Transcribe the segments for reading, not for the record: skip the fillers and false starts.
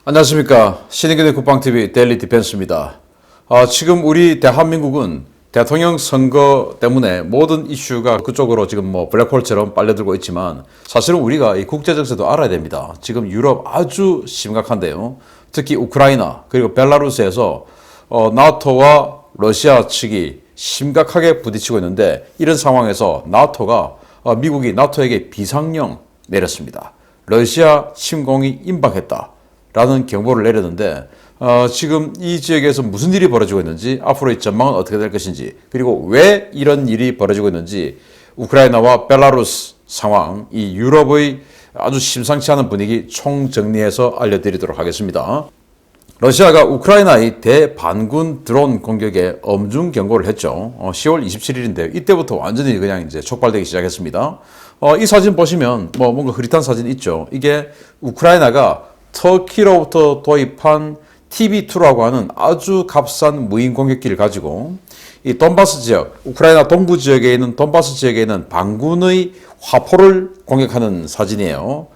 안녕하십니까. 신인근의 국방TV 데일리 디펜스입니다. 지금 우리 대한민국은 대통령 선거 때문에 모든 이슈가 그쪽으로 지금 블랙홀처럼 빨려들고 있지만 사실은 우리가 이 국제정세도 알아야 됩니다. 지금 유럽 아주 심각한데요. 특히 우크라이나 그리고 벨라루스에서 나토와 러시아 측이 심각하게 부딪히고 있는데 이런 상황에서 미국이 나토에게 비상령 내렸습니다. 러시아 침공이 임박했다. 라는 경보를 내렸는데 지금 이 지역에서 무슨 일이 벌어지고 있는지 앞으로의 전망은 어떻게 될 것인지 그리고 왜 이런 일이 벌어지고 있는지 우크라이나와 벨라루스 상황 이 유럽의 아주 심상치 않은 분위기 총정리해서 알려드리도록 하겠습니다. 러시아가 우크라이나의 대반군 드론 공격에 엄중 경고를 했죠. 10월 27일인데 이때부터 완전히 그냥 이제 촉발되기 시작했습니다. 이 사진 보시면 뭔가 흐릿한 사진 있죠. 이게 우크라이나가 터키로부터 도입한 TB2라고 하는 아주 값싼 무인 공격기를 가지고 이 돈바스 지역, 우크라이나 동부 지역에 있는 돈바스 지역에 있는 반군의 화포를 공격하는 사진이에요.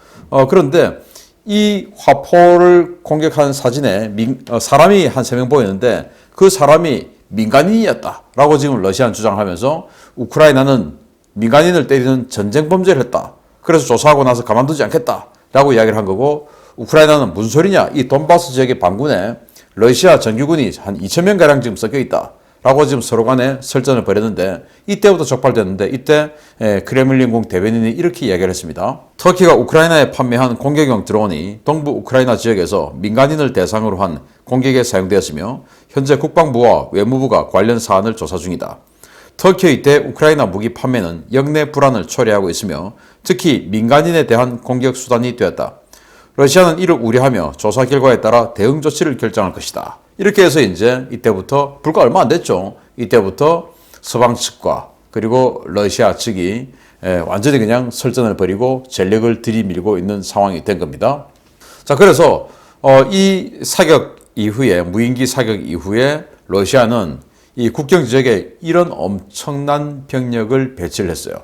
그런데 이 화포를 공격한 사진에 사람이 한 3명 보이는데 그 사람이 민간인이었다라고 지금 러시아는 주장하면서 우크라이나는 민간인을 때리는 전쟁 범죄를 했다. 그래서 조사하고 나서 가만두지 않겠다라고 이야기를 한 거고 우크라이나는 무슨 소리냐? 이 돈바스 지역의 반군에 러시아 정규군이 한 2,000명 가량 지금 섞여 있다. 라고 지금 서로 간에 설전을 벌였는데 이때부터 적발됐는데 이때 크레물린궁 대변인이 이렇게 이야기를 했습니다. 터키가 우크라이나에 판매한 공격용 드론이 동부 우크라이나 지역에서 민간인을 대상으로 한 공격에 사용되었으며 현재 국방부와 외무부가 관련 사안을 조사 중이다. 터키의 대우크라이나 무기 판매는 역내 불안을 초래하고 있으며 특히 민간인에 대한 공격 수단이 되었다. 러시아는 이를 우려하며 조사 결과에 따라 대응 조치를 결정할 것이다. 이렇게 해서 이제 이때부터 불과 얼마 안 됐죠. 이때부터 서방 측과 그리고 러시아 측이 완전히 그냥 설전을 벌이고 전력을 들이밀고 있는 상황이 된 겁니다. 자, 그래서 이 사격 이후에 무인기 사격 이후에 러시아는 이 국경 지역에 이런 엄청난 병력을 배치를 했어요.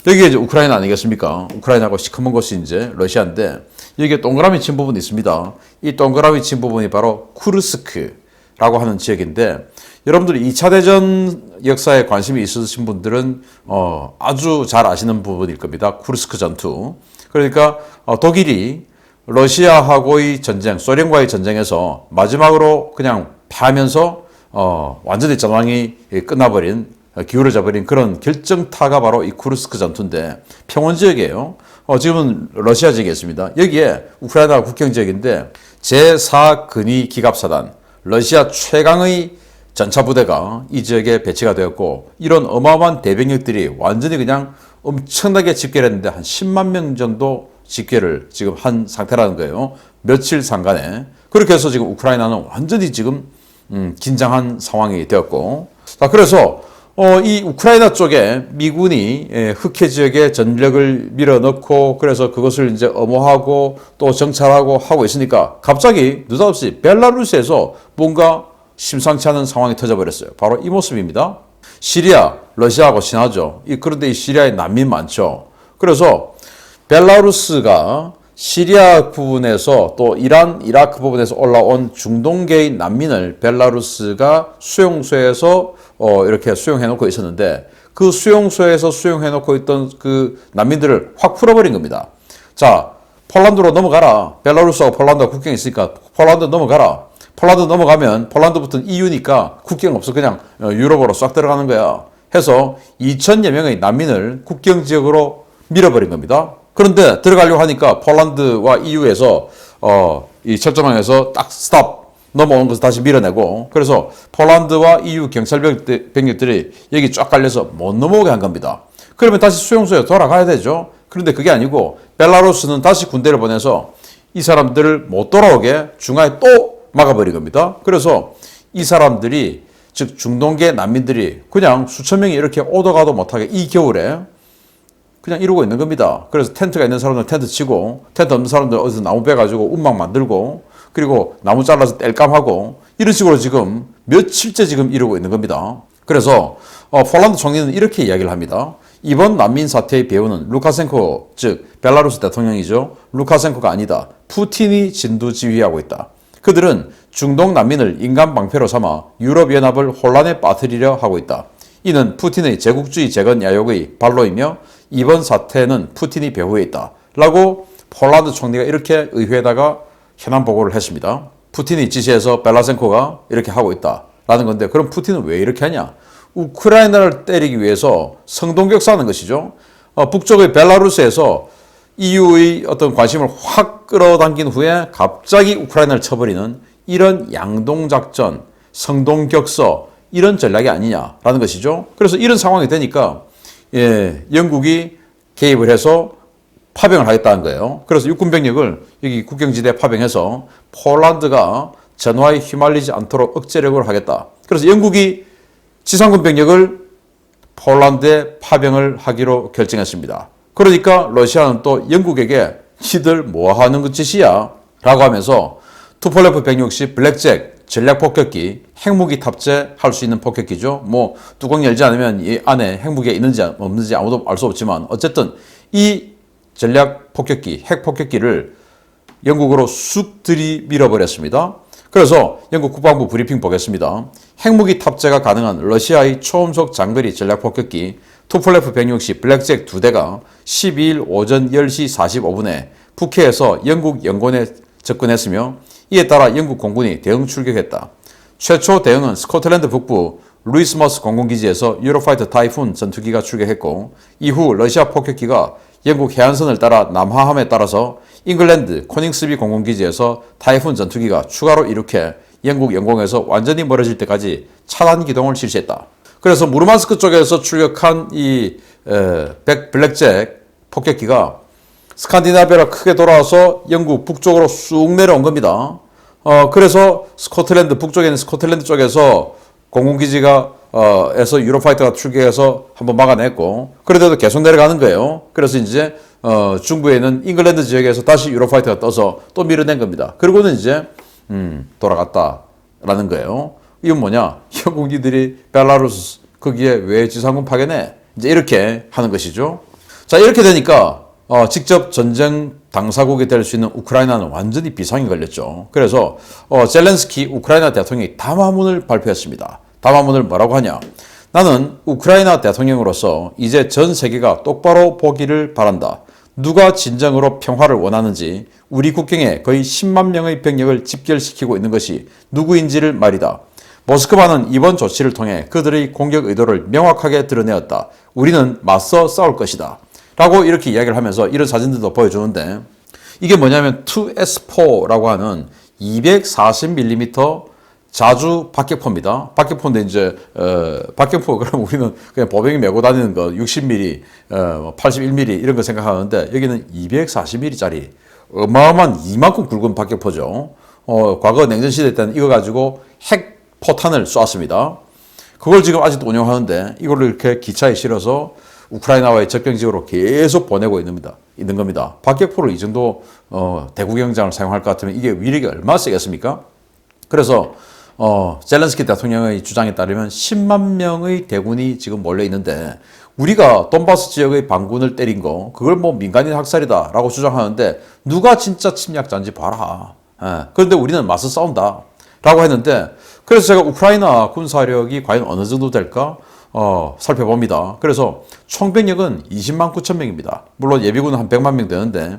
여기에 이제 우크라이나 아니겠습니까? 우크라이나하고 시커먼 곳이 이제 러시아인데 여기에 동그라미 친 부분이 있습니다. 이 동그라미 친 부분이 바로 쿠르스크라고 하는 지역인데 여러분들이 2차 대전 역사에 관심이 있으신 분들은 아주 잘 아시는 부분일 겁니다. 쿠르스크 전투. 그러니까 독일이 러시아하고의 전쟁, 소련과의 전쟁에서 마지막으로 그냥 패하면서 완전히 전황이 끝나버린 기울어져 버린 그런 결정타가 바로 이 쿠르스크 전투인데 평원 지역이에요. 지금은 러시아 지역에 있습니다. 여기에 우크라이나 국경 지역인데 제4 근위 기갑사단 러시아 최강의 전차부대가 이 지역에 배치가 되었고 이런 어마어마한 대병력들이 완전히 그냥 엄청나게 집결을 했는데 한 10만 명 정도 집결을 지금 한 상태라는 거예요. 며칠 상간에. 그렇게 해서 지금 우크라이나는 완전히 지금 긴장한 상황이 되었고 자 그래서 이 우크라이나 쪽에 미군이 흑해 지역에 전력을 밀어넣고 그래서 그것을 이제 엄호하고 또 정찰하고 하고 있으니까 갑자기 느닷없이 벨라루스에서 뭔가 심상치 않은 상황이 터져버렸어요. 바로 이 모습입니다. 시리아, 러시아하고 친하죠. 그런데 이 시리아에 난민 많죠. 그래서 벨라루스가 시리아 부분에서 또 이란, 이라크 부분에서 올라온 중동계의 난민을 벨라루스가 수용소에서 이렇게 수용해놓고 있었는데 그 수용소에서 수용해놓고 있던 그 난민들을 확 풀어버린 겁니다. 자, 폴란드로 넘어가라. 벨라루스하고 폴란드가 국경이 있으니까 폴란드 넘어가라. 폴란드 넘어가면 폴란드부터는 EU니까 국경 없어 그냥 유럽으로 싹 들어가는 거야. 해서 2,000여 명의 난민을 국경 지역으로 밀어버린 겁니다. 그런데 들어가려고 하니까 폴란드와 EU에서 이 철조망에서 딱 스탑 넘어오는 것을 다시 밀어내고 그래서 폴란드와 EU 경찰 병력들이 여기 쫙 깔려서 못 넘어오게 한 겁니다. 그러면 다시 수용소에 돌아가야 되죠. 그런데 그게 아니고 벨라루스는 다시 군대를 보내서 이 사람들을 못 돌아오게 중앙에 또 막아버린 겁니다. 그래서 이 사람들이 즉 중동계 난민들이 그냥 수천 명이 이렇게 오도 가도 못하게 이 겨울에 그냥 이러고 있는 겁니다. 그래서 텐트가 있는 사람들 텐트 치고 텐트 없는 사람들 어디서 나무 빼가지고 운막 만들고 그리고 나무 잘라서 땔감하고 이런 식으로 지금 며칠째 지금 이러고 있는 겁니다. 그래서 폴란드 총리는 이렇게 이야기를 합니다. 이번 난민 사태의 배후는 루카센코 즉 벨라루스 대통령이죠. 루카센코가 아니다. 푸틴이 진두지휘하고 있다. 그들은 중동 난민을 인간 방패로 삼아 유럽연합을 혼란에 빠뜨리려 하고 있다. 이는 푸틴의 제국주의 재건 야욕의 발로이며 이번 사태는 푸틴이 배후에 있다. 라고 폴란드 총리가 이렇게 의회에다가 현안 보고를 했습니다. 푸틴이 지시해서 벨라센코가 이렇게 하고 있다. 라는 건데 그럼 푸틴은 왜 이렇게 하냐? 우크라이나를 때리기 위해서 성동격사하는 것이죠. 북쪽의 벨라루스에서 EU의 어떤 관심을 확 끌어당긴 후에 갑자기 우크라이나를 쳐버리는 이런 양동작전, 성동격서 이런 전략이 아니냐라는 것이죠. 그래서 이런 상황이 되니까 영국이 개입을 해서 파병을 하겠다는 거예요. 그래서 육군 병력을 여기 국경지대에 파병해서 폴란드가 전화에 휘말리지 않도록 억제력을 하겠다. 그래서 영국이 지상군 병력을 폴란드에 파병을 하기로 결정했습니다. 그러니까 러시아는 또 영국에게 니들 뭐 하는 짓이야? 라고 하면서 투폴레프 160 블랙잭 전략 폭격기, 핵무기 탑재할 수 있는 폭격기죠. 뭐 뚜껑 열지 않으면 이 안에 핵무기가 있는지 없는지 아무도 알 수 없지만 어쨌든 이 전략 폭격기, 핵 폭격기를 영국으로 쑥 들이밀어버렸습니다. 그래서 영국 국방부 브리핑 보겠습니다. 핵무기 탑재가 가능한 러시아의 초음속 장거리 전략 폭격기 투폴레프 160 블랙잭 2대가 12일 오전 10시 45분에 북해에서 영국 영권에 접근했으며 이에 따라 영국 공군이 대응 출격했다. 최초 대응은 스코틀랜드 북부 루이스머스 공군기지에서 유로파이터 타이푼 전투기가 출격했고 이후 러시아 폭격기가 영국 해안선을 따라 남하함에 따라서 잉글랜드 코닝스비 공군기지에서 타이푼 전투기가 추가로 이륙해 영국 영공에서 완전히 멀어질 때까지 차단 기동을 실시했다. 그래서 무르만스크 쪽에서 출격한 이 블랙잭 폭격기가 스칸디나비아를 크게 돌아와서 영국 북쪽으로 쑥 내려온 겁니다. 그래서 스코틀랜드 북쪽에 있는 스코틀랜드 쪽에서 공군기지가 에서 유로파이터가 출격해서 한번 막아냈고 그래도 계속 내려가는 거예요. 그래서 이제 중부에 있는 잉글랜드 지역에서 다시 유로파이터가 떠서 또 밀어낸 겁니다. 그리고는 이제 돌아갔다라는 거예요. 이건 뭐냐? 영국인들이 벨라루스 거기에 왜 지상군 파견해? 이제 이렇게 하는 것이죠. 자 이렇게 되니까 직접 전쟁 당사국이 될 수 있는 우크라이나는 완전히 비상이 걸렸죠. 그래서 젤렌스키 우크라이나 대통령이 담화문을 발표했습니다. 담화문을 뭐라고 하냐? 나는 우크라이나 대통령으로서 이제 전 세계가 똑바로 보기를 바란다. 누가 진정으로 평화를 원하는지 우리 국경에 거의 10만 명의 병력을 집결시키고 있는 것이 누구인지를 말이다. 모스크바는 이번 조치를 통해 그들의 공격 의도를 명확하게 드러내었다. 우리는 맞서 싸울 것이다. 라고 이렇게 이야기를 하면서 이런 사진들도 보여주는데 이게 뭐냐면 2S4라고 하는 240mm 자주 박격포입니다. 박격포인데 이제 박격포 그럼 우리는 그냥 보병이 메고 다니는 거 60mm, 81mm 이런 거 생각하는데 여기는 240mm짜리 어마어마한 이만큼 굵은 박격포죠. 과거 냉전 시대 때는 이거 가지고 핵 포탄을 쏘았습니다. 그걸 지금 아직도 운영하는데 이걸 이렇게 기차에 실어서 우크라이나와의 접경지역으로 계속 보내고 있는 겁니다. 박격포를 이 정도 대구경장을 사용할 것 같으면 이게 위력이 얼마나 세겠습니까? 그래서 젤렌스키 대통령의 주장에 따르면 10만 명의 대군이 지금 몰려 있는데 우리가 돈바스 지역의 반군을 때린 거 그걸 뭐 민간인 학살이다라고 주장하는데 누가 진짜 침략자인지 봐라. 그런데 우리는 맞서 싸운다 라고 했는데 그래서 제가 우크라이나 군사력이 과연 어느 정도 될까 살펴봅니다. 그래서 총병력은 20만 9천 명입니다. 물론 예비군은 한 100만 명 되는데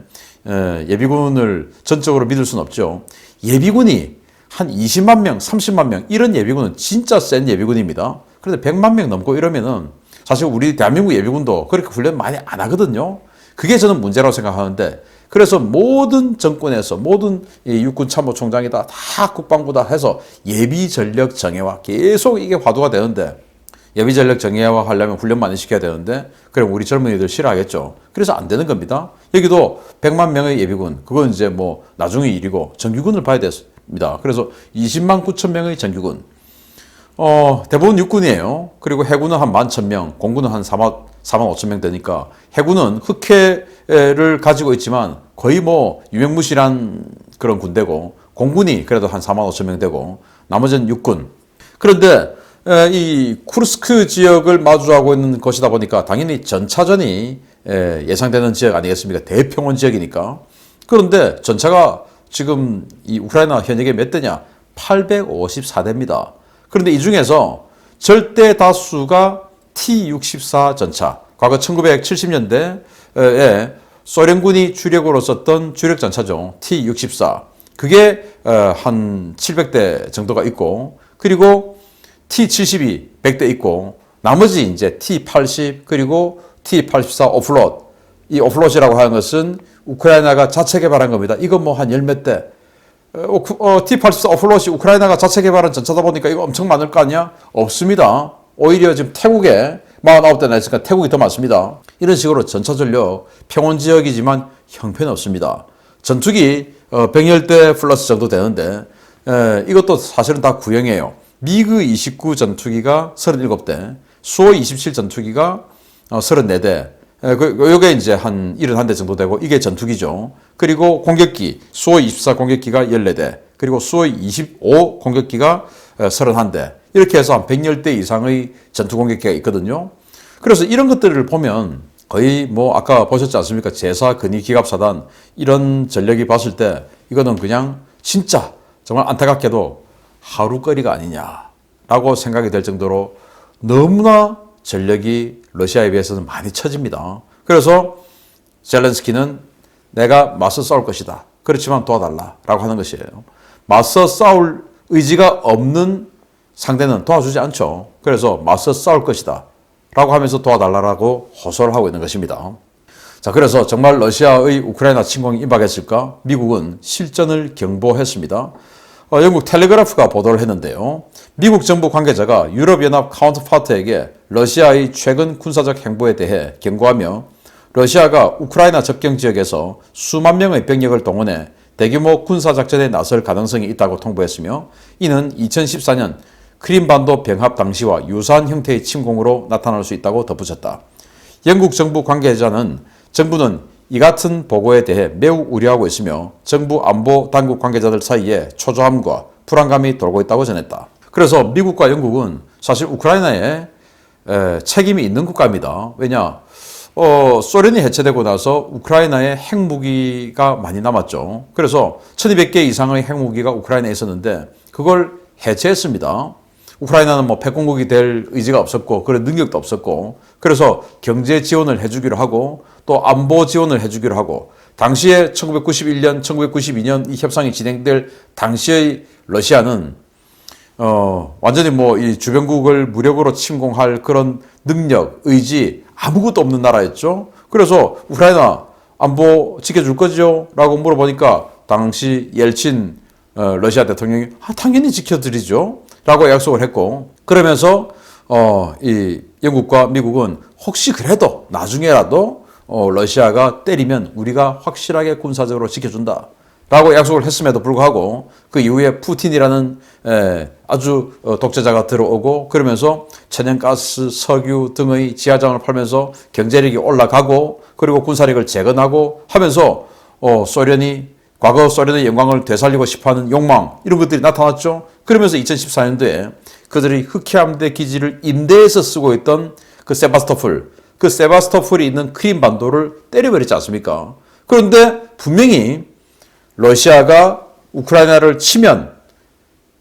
예비군을 전적으로 믿을 수는 없죠. 예비군이 한 20만 명, 30만 명 이런 예비군은 진짜 센 예비군입니다. 그런데 100만 명 넘고 이러면은 사실 우리 대한민국 예비군도 그렇게 훈련 많이 안 하거든요. 그게 저는 문제라고 생각하는데 그래서 모든 정권에서 모든 육군 참모총장이다 다 국방부다 해서 예비 전력 정예화 계속 이게 화두가 되는데 예비 전력 정예화 하려면 훈련 많이 시켜야 되는데 그럼 우리 젊은이들 싫어하겠죠. 그래서 안 되는 겁니다. 여기도 100만 명의 예비군 그건 이제 뭐 나중의 일이고 정규군을 봐야 됩니다. 그래서 20만 9천 명의 정규군 대부분 육군이에요. 그리고 해군은 한 11,000명, 공군은 한 4만 5천 명 되니까 해군은 흑해를 가지고 있지만 거의 뭐 유명무실한 그런 군대고 공군이 그래도 한 4만 5천 명 되고 나머지는 육군. 그런데 이 쿠르스크 지역을 마주하고 있는 것이다 보니까 당연히 전차전이 예상되는 지역 아니겠습니까? 대평원 지역이니까. 그런데 전차가 지금 이 우크라이나 현역에 몇 대냐? 854대입니다. 그런데 이 중에서 절대 다수가 T-64 전차, 과거 1970년대에 소련군이 주력으로 썼던 주력 전차죠. T-64. 그게 한 700대 정도가 있고, 그리고 T-72 100대 있고, 나머지 이제 T-80 그리고 T-84 오플롯. 이 오플롯이라고 하는 것은 우크라이나가 자체 개발한 겁니다. 이건 뭐 한 열 몇 대. T-84 오플롯이 우크라이나가 자체 개발한 전차다 보니까 이거 엄청 많을 거 아니야? 없습니다. 오히려 지금 태국에 49대나 있으니까 태국이 더 많습니다. 이런 식으로 전차 전력 평원 지역이지만 형편없습니다. 전투기 110대 플러스 정도 되는데 이것도 사실은 다 구형이에요. 미그 29 전투기가 37대, 수호 27 전투기가 34대, 요게 이제 한 71대 정도 되고 이게 전투기죠. 그리고 공격기, 수호 24 공격기가 14대, 그리고 수호 25 공격기가 31대. 이렇게 해서 한 110대 이상의 전투 공격기가 있거든요. 그래서 이런 것들을 보면 거의 뭐 아까 보셨지 않습니까? 제사 근위 기갑사단 이런 전력이 봤을 때 이거는 그냥 진짜 정말 안타깝게도 하루거리가 아니냐라고 생각이 될 정도로 너무나 전력이 러시아에 비해서는 많이 처집니다. 그래서 젤렌스키는 내가 맞서 싸울 것이다. 그렇지만 도와달라라고 하는 것이에요. 맞서 싸울 의지가 없는 상대는 도와주지 않죠. 그래서 맞서 싸울 것이다 라고 하면서 도와달라고 호소를 하고 있는 것입니다. 자, 그래서 정말 러시아의 우크라이나 침공이 임박했을까? 미국은 실전을 경보했습니다. 영국 텔레그래프가 보도를 했는데요. 미국 정부 관계자가 유럽연합 카운터파트에게 러시아의 최근 군사적 행보에 대해 경고하며 러시아가 우크라이나 접경 지역에서 수만 명의 병력을 동원해 대규모 군사작전에 나설 가능성이 있다고 통보했으며 이는 2014년 크림반도 병합 당시와 유사한 형태의 침공으로 나타날 수 있다고 덧붙였다. 영국 정부 관계자는 정부는 이 같은 보고에 대해 매우 우려하고 있으며 정부 안보 당국 관계자들 사이에 초조함과 불안감이 돌고 있다고 전했다. 그래서 미국과 영국은 사실 우크라이나에 책임이 있는 국가입니다. 왜냐? 소련이 해체되고 나서 우크라이나에 핵무기가 많이 남았죠. 그래서 1200개 이상의 핵무기가 우크라이나에 있었는데 그걸 해체했습니다. 우크라이나는 뭐 핵공국이 될 의지가 없었고 그런 능력도 없었고 그래서 경제 지원을 해주기로 하고 또 안보 지원을 해주기로 하고 당시에 1991년, 1992년 이 협상이 진행될 당시의 러시아는 완전히 뭐 이 주변국을 무력으로 침공할 그런 능력, 의지 아무것도 없는 나라였죠. 그래서 우크라이나 안보 지켜줄 거죠? 라고 물어보니까 당시 옐친 러시아 대통령이 당연히 지켜드리죠. 라고 약속을 했고 그러면서 이 영국과 미국은 혹시 그래도 나중에라도 러시아가 때리면 우리가 확실하게 군사적으로 지켜준다. 라고 약속을 했음에도 불구하고 그 이후에 푸틴이라는 아주 독재자가 들어오고 그러면서 천연가스, 석유 등의 지하장을 팔면서 경제력이 올라가고 그리고 군사력을 재건하고 하면서 소련이 과거 소련의 영광을 되살리고 싶어하는 욕망 이런 것들이 나타났죠. 그러면서 2014년도에 그들이 흑해함대 기지를 임대해서 쓰고 있던 그 세바스토폴이 있는 크림반도를 때려버렸지 않습니까? 그런데 분명히 러시아가 우크라이나를 치면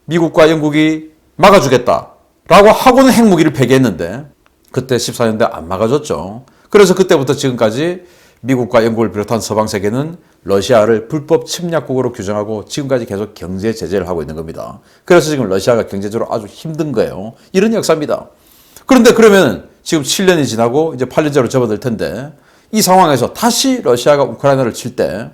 미국과 영국이 막아주겠다라고 하고는 핵무기를 폐기했는데 그때 14년대 안 막아줬죠. 그래서 그때부터 지금까지 미국과 영국을 비롯한 서방 세계는 러시아를 불법 침략국으로 규정하고 지금까지 계속 경제 제재를 하고 있는 겁니다. 그래서 지금 러시아가 경제적으로 아주 힘든 거예요. 이런 역사입니다. 그런데 그러면 지금 7년이 지나고 이제 8년째로 접어들 텐데 이 상황에서 다시 러시아가 우크라이나를 칠 때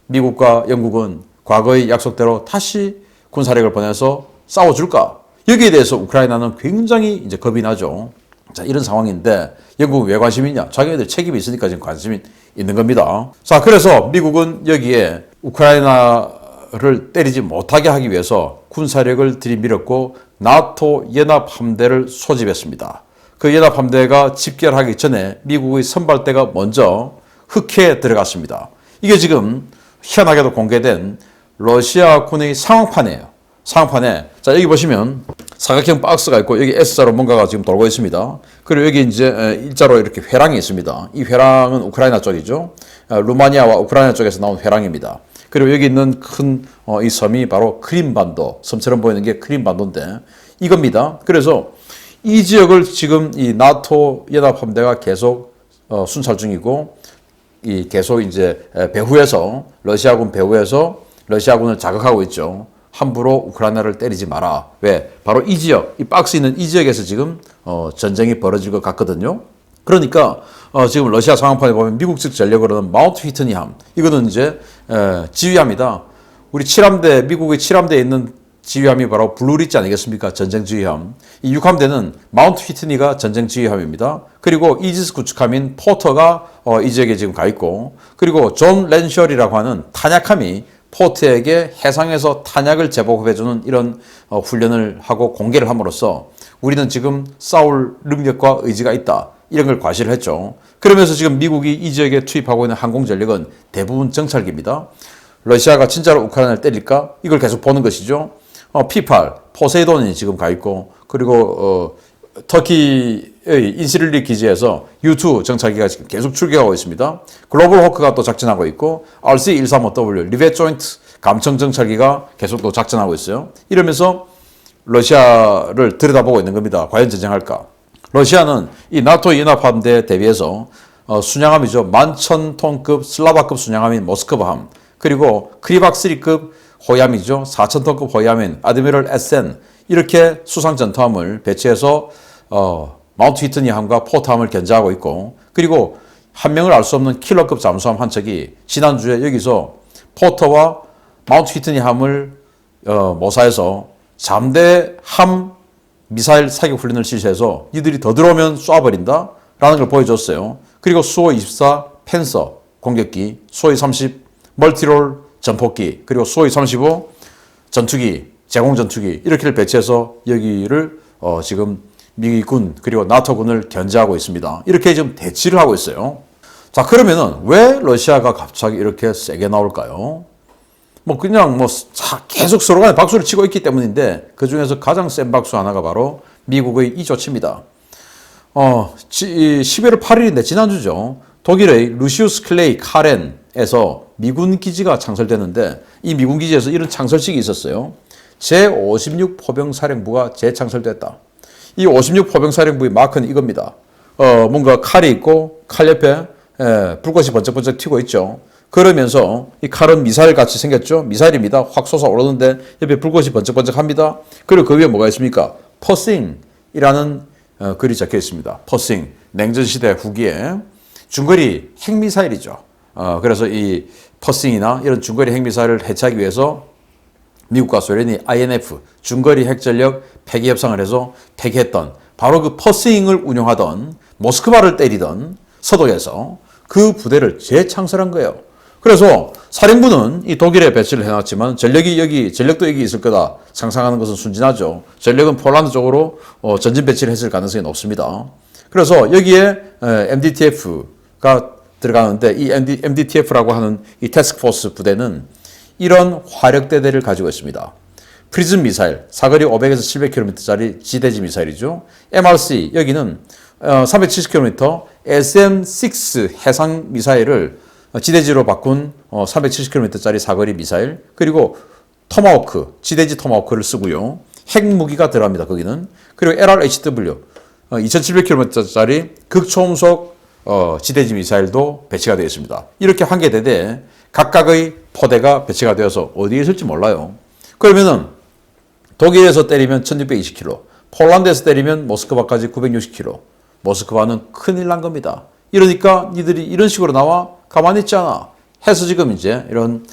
미국과 영국은 과거의 약속대로 다시 군사력을 보내서 싸워줄까? 여기에 대해서 우크라이나는 굉장히 이제 겁이 나죠. 자, 이런 상황인데 영국은 왜 관심이 있냐? 자기네들 책임이 있으니까 지금 관심이 있는 겁니다. 자, 그래서 미국은 여기에 우크라이나를 때리지 못하게 하기 위해서 군사력을 들이밀었고 나토 연합함대를 소집했습니다. 그 연합함대가 집결하기 전에 미국의 선발대가 먼저 흑해에 들어갔습니다. 이게 지금 희한하게도 공개된 러시아군의 상황판이에요. 상황판에 자 여기 보시면 사각형 박스가 있고 여기 S자로 뭔가가 지금 돌고 있습니다. 그리고 여기 이제 일자로 이렇게 회랑이 있습니다. 이 회랑은 우크라이나 쪽이죠. 루마니아와 우크라이나 쪽에서 나온 회랑입니다. 그리고 여기 있는 큰 이 섬이 바로 크림반도, 섬처럼 보이는 게 크림반도인데 이겁니다. 그래서 이 지역을 지금 이 나토 연합함대가 계속 순찰 중이고 이 계속 이제 배후에서 러시아군 배후에서 러시아군을 자극하고 있죠. 함부로 우크라이나를 때리지 마라. 왜? 바로 이 지역, 이 박스 있는 이 지역에서 지금 전쟁이 벌어질 것 같거든요. 그러니까 지금 러시아 상황판에 보면 미국 측 전력으로는 마운트 휘트니함, 이거는 이제 지휘함이다. 우리 7함대, 미국의 7함대에 있는 지휘함이 바로 블루리지 아니겠습니까? 전쟁 지휘함. 이 6함대는 마운트 휘트니가 전쟁 지휘함입니다. 그리고 이지스 구축함인 포터가 이 지역에 지금 가 있고, 그리고 존 랜셜이라고 하는 탄약함이 포트에게 해상에서 탄약을 제공해주는 이런 훈련을 하고 공개를 함으로써 우리는 지금 싸울 능력과 의지가 있다. 이런 걸 과시를 했죠. 그러면서 지금 미국이 이 지역에 투입하고 있는 항공 전력은 대부분 정찰기입니다. 러시아가 진짜로 우크라이나를 때릴까? 이걸 계속 보는 것이죠. P8, 포세이돈이 지금 가 있고, 그리고 터키의 인시릴리 기지에서 U2 정찰기가 지금 계속 출격하고 있습니다. 글로벌 호크가 또 작전하고 있고, RC-135W, 리벳 조인트 감청 정찰기가 계속 또 작전하고 있어요. 이러면서 러시아를 들여다보고 있는 겁니다. 과연 전쟁할까? 러시아는 이 나토 연합함대에 대비해서 순양함이죠. 11,000톤급 슬라바급 순양함인 모스크바함, 그리고 크리박3급 호위함이죠. 4,000톤급 호위함인 아드미럴 에센, 이렇게 수상 전투함을 배치해서 마운트 휘트니함과 포트함을 견제하고 있고, 그리고 한 명을 알 수 없는 킬러급 잠수함 한 척이 지난주에 여기서 포터와 마운트 휘트니함을 모사해서 잠대함 미사일 사격 훈련을 실시해서 니들이 더 들어오면 쏴버린다 라는 걸 보여줬어요. 그리고 수호-24 펜서 공격기, 수호-30 멀티롤 전폭기, 그리고 수호-35 전투기, 제공 전투기, 이렇게를 배치해서 여기를 지금 미군 그리고 나토군을 견제하고 있습니다. 이렇게 지금 대치를 하고 있어요. 자, 그러면은 왜 러시아가 갑자기 이렇게 세게 나올까요? 그냥 계속 서로 간에 박수를 치고 있기 때문인데, 그 중에서 가장 센 박수 하나가 바로 미국의 이 조치입니다. 11월 8일인데 지난주죠. 독일의 루시우스 클레이 카렌에서 미군 기지가 창설되는데, 이 미군 기지에서 이런 창설식이 있었어요. 제56 포병사령부가 재창설됐다. 이 56 포병사령부의 마크는 이겁니다. 뭔가 칼이 있고 칼 옆에 불꽃이 번쩍번쩍 튀고 있죠. 그러면서 이 칼은 미사일 같이 생겼죠. 미사일입니다. 확 솟아오르는데 옆에 불꽃이 번쩍번쩍합니다. 그리고 그 위에 뭐가 있습니까? 퍼싱이라는 글이 적혀 있습니다. 퍼싱, 냉전시대 후기에 중거리 핵미사일이죠. 그래서 이 퍼싱이나 이런 중거리 핵미사일을 해체하기 위해서 미국과 소련이 INF, 중거리 핵전력 폐기 협상을 해서 폐기했던, 바로 그 퍼싱을 운용하던, 모스크바를 때리던 서독에서 그 부대를 재창설한 거예요. 그래서 사령부는 이 독일에 배치를 해놨지만 전력도 여기 있을 거다 상상하는 것은 순진하죠. 전력은 폴란드 쪽으로 전진 배치를 했을 가능성이 높습니다. 그래서 여기에 MDTF가 들어가는데, 이 MDTF라고 하는 이 태스크포스 부대는 이런 화력대대를 가지고 있습니다. 프리즘 미사일, 사거리 500에서 700km짜리 지대지 미사일이죠. MRC, 여기는 370km SM-6 해상 미사일을 지대지로 바꾼 370km짜리 사거리 미사일, 그리고 토마호크, 지대지 토마호크를 쓰고요. 핵무기가 들어갑니다, 거기는. 그리고 LRHW, 2700km짜리 극초음속 지대지 미사일도 배치가 되어 있습니다. 이렇게 한 개 대대에 각각의 포대가 배치가 되어서 어디에 있을지 몰라요. 그러면은 독일에서 때리면 1620km, 폴란드에서 때리면 모스크바까지 960km. 모스크바는 큰일 난 겁니다. 이러니까 니들이 이런 식으로 나와 가만히 있잖아 해서 지금 이제 이런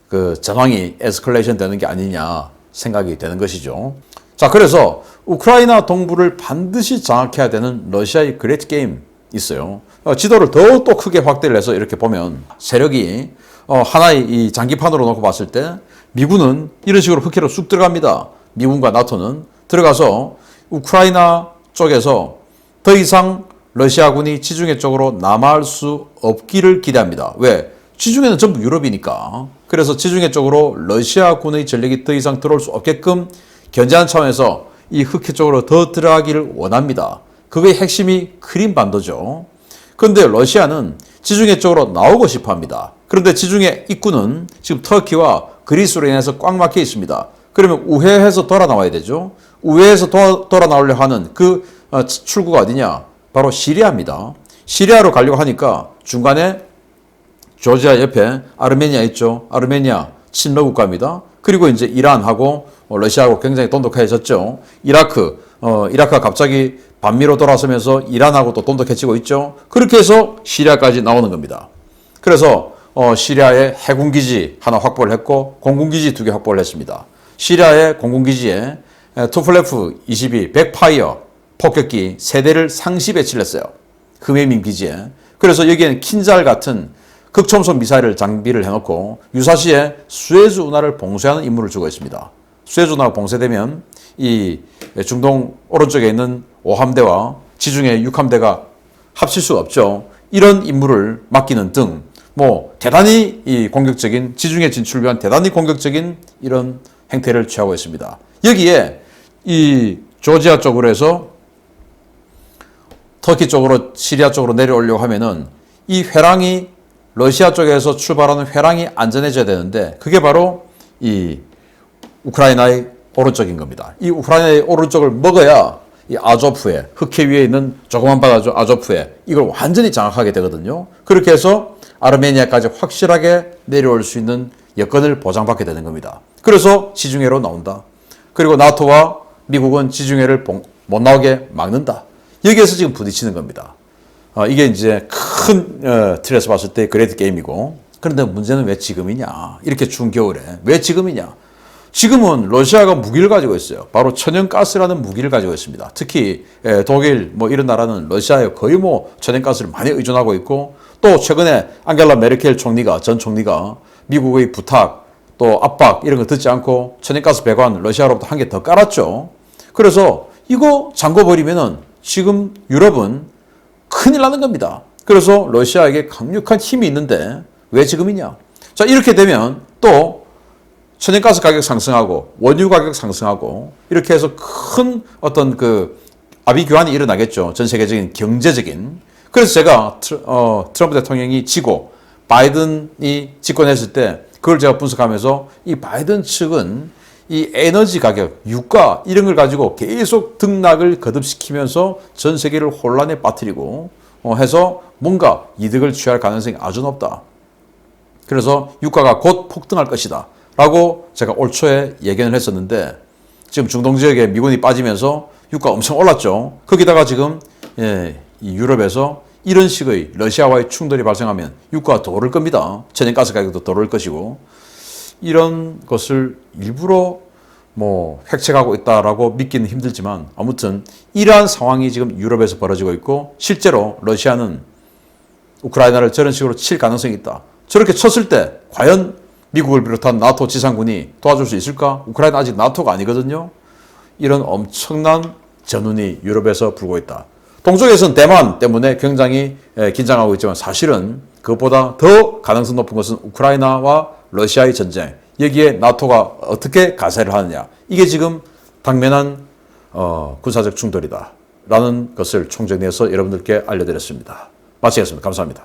그 전황이 에스컬레이션 되는 게 아니냐 생각이 되는 것이죠. 자, 그래서 우크라이나 동부를 반드시 장악해야 되는 러시아의 그레이트 게임 있어요. 지도를 더 또 크게 확대를 해서 이렇게 보면 세력이 하나의 이 장기판으로 놓고 봤을 때 미군은 이런 식으로 흑해로 쑥 들어갑니다. 미군과 나토는 들어가서 우크라이나 쪽에서 더 이상 러시아군이 지중해 쪽으로 남하할 수 없기를 기대합니다. 왜? 지중해는 전부 유럽이니까. 그래서 지중해 쪽으로 러시아군의 전력이 더 이상 들어올 수 없게끔 견제하는 차원에서 이 흑해 쪽으로 더 들어가기를 원합니다. 그거의 핵심이 크림반도죠. 그런데 러시아는 지중해 쪽으로 나오고 싶어 합니다. 그런데 지중해 입구는 지금 터키와 그리스로 인해서 꽉 막혀 있습니다. 그러면 우회해서 돌아 나와야 되죠. 우회해서 돌아 나오려 하는 그 출구가 어디냐? 바로 시리아입니다. 시리아로 가려고 하니까 중간에 조지아 옆에 아르메니아 있죠. 아르메니아 친러 국가입니다. 그리고 이제 이란하고 러시아하고 굉장히 돈독해졌죠. 이라크가 갑자기 반미로 돌아서면서 이란하고 또 돈독해지고 있죠. 그렇게 해서 시리아까지 나오는 겁니다. 그래서 시리아에 해군기지 하나 확보를 했고 공군기지 2개 확보를 했습니다. 시리아의 공군기지에 투플레프 22 백파이어 폭격기 3대를 상시 배치를 했어요. 흐메민 기지에. 그래서 여기에는 킨잘 같은 극초음속 미사일을 장비를 해놓고 유사시에 수에즈 운하를 봉쇄하는 임무를 주고 있습니다. 수에즈 운하가 봉쇄되면 이 중동 오른쪽에 있는 5함대와 지중해 6함대가 합칠 수가 없죠. 이런 임무를 맡기는 등 대단히 이 공격적인 지중해 진출을 위한 대단히 공격적인 이런 행태를 취하고 있습니다. 여기에 이 조지아 쪽으로 해서 터키 쪽으로 시리아 쪽으로 내려오려고 하면은 이 회랑이 러시아 쪽에서 출발하는 회랑이 안전해져야 되는데 그게 바로 이 우크라이나의 오른쪽인 겁니다. 이 우크라이나의 오른쪽을 먹어야 이 아조프해, 흑해 위에 있는 조그만 바다죠. 아조프해. 이걸 완전히 장악하게 되거든요. 그렇게 해서 아르메니아까지 확실하게 내려올 수 있는 여건을 보장받게 되는 겁니다. 그래서 지중해로 나온다. 그리고 나토와 미국은 지중해를 못 나오게 막는다. 여기에서 지금 부딪히는 겁니다. 이게 이제 큰 틀에서 봤을 때 그레이트 게임이고, 그런데 문제는 왜 지금이냐? 이렇게 추운 겨울에 왜 지금이냐? 지금은 러시아가 무기를 가지고 있어요. 바로 천연가스라는 무기를 가지고 있습니다. 특히 독일 이런 나라는 러시아에 거의 천연가스를 많이 의존하고 있고, 또 최근에 앙겔라 메르켈 전 총리가 미국의 부탁 또 압박 이런 거 듣지 않고 천연가스 배관 러시아로부터 한 개 더 깔았죠. 그래서 이거 잠궈버리면은 지금 유럽은 큰일 나는 겁니다. 그래서 러시아에게 강력한 힘이 있는데 왜 지금이냐? 자, 이렇게 되면 또 천연가스 가격 상승하고 원유 가격 상승하고 이렇게 해서 큰 어떤 아비 교환이 일어나겠죠. 전 세계적인 경제적인. 그래서 제가 트럼프 대통령이 지고 바이든이 집권했을 때 그걸 제가 분석하면서 이 바이든 측은 이 에너지 가격, 유가 이런 걸 가지고 계속 등락을 거듭시키면서 전 세계를 혼란에 빠뜨리고 해서 뭔가 이득을 취할 가능성이 아주 높다. 그래서 유가가 곧 폭등할 것이다 라고 제가 올 초에 예견을 했었는데 지금 중동 지역에 미군이 빠지면서 유가 엄청 올랐죠. 거기다가 지금 이 유럽에서 이런 식의 러시아와의 충돌이 발생하면 유가가 더 오를 겁니다. 천연가스 가격도 더 오를 것이고, 이런 것을 일부러 획책하고 있다라고 믿기는 힘들지만 아무튼 이러한 상황이 지금 유럽에서 벌어지고 있고, 실제로 러시아는 우크라이나를 저런 식으로 칠 가능성이 있다. 저렇게 쳤을 때 과연 미국을 비롯한 나토 지상군이 도와줄 수 있을까? 우크라이나 아직 나토가 아니거든요. 이런 엄청난 전운이 유럽에서 불고 있다. 동쪽에서는 대만 때문에 굉장히 긴장하고 있지만 사실은 그것보다 더 가능성 높은 것은 우크라이나와 러시아의 전쟁. 여기에 나토가 어떻게 가세를 하느냐. 이게 지금 당면한 군사적 충돌이다 라는 것을 총정리해서 여러분들께 알려드렸습니다. 마치겠습니다. 감사합니다.